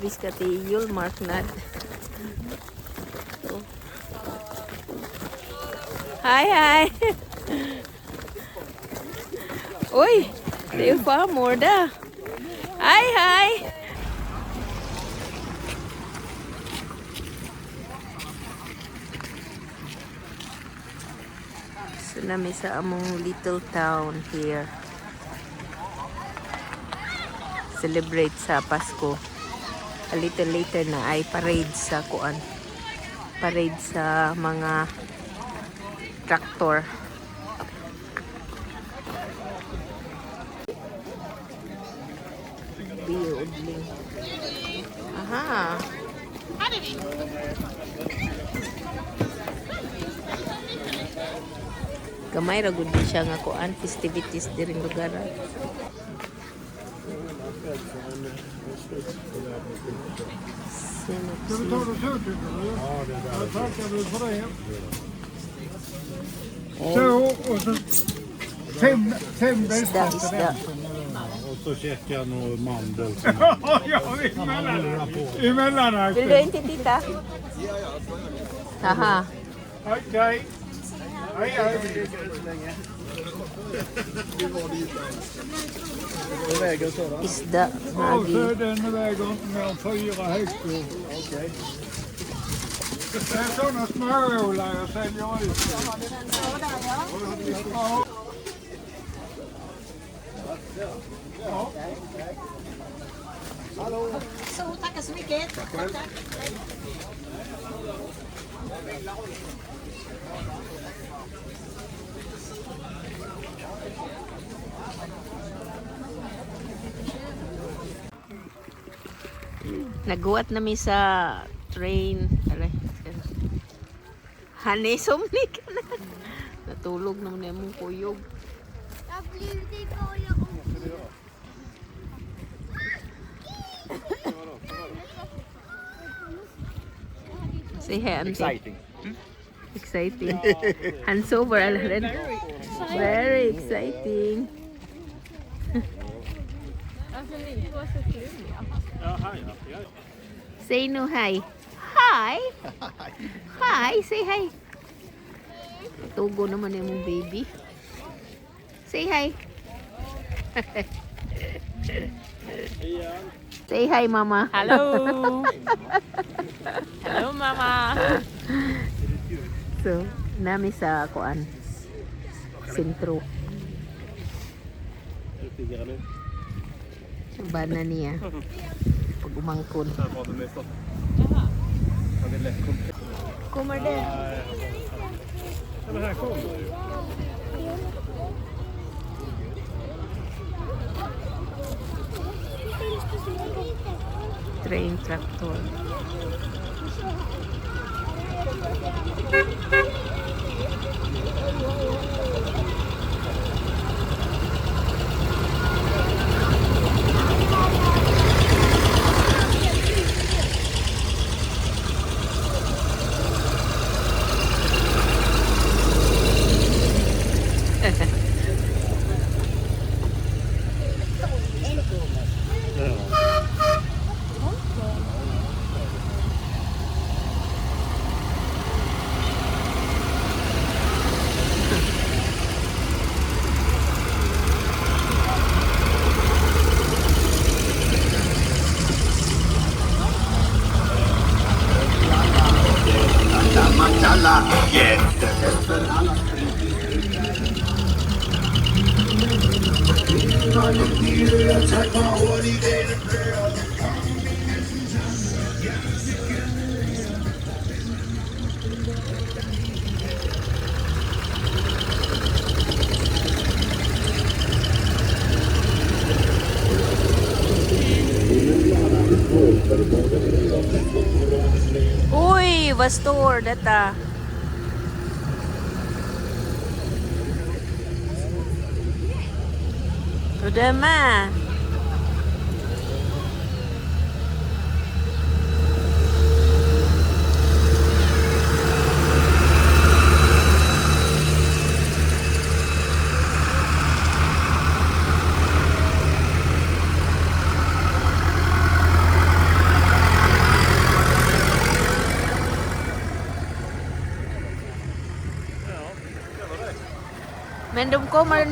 Biskati Yul Marknad. Hi. Uy, det är farmor där. Hi. So nami sa among little town here. Celebrate sa Pasko. A little later na ay parade sa kuan. Parade sa mga traktor. Biudling. Aha. Gamay ra gud siya nga kuan festivities diring lugar. Så, och så fem bästa till Isda. Och så käkar jag någon mandel. Ja, emellanåt. Vill du inte titta? Aha. Okej. Hej. Isda. Och Magi. så den väger inte mer än 4 hektar. Okej. Det är sådana småålar jag säljer ut. Så, tackar så mycket. Tack. Naguwat na mi sa train. Aray. Hane, sumni ka na. Natulog naman na mong kuyog. Say hi, auntie. Exciting. Hands over, Alaren. Very exciting. Say no hi. Hi. Hi. Say hi. Tugo naman yung baby. Say hi. Say hi, mama. Hello. Hello, Mama. So, nami sa kuan. Sentro. Bana niya. Pag umangkon. Kommer det? Det här kommer ju. Train traktor. Uy, bastor data. Udah mah. Men de kommer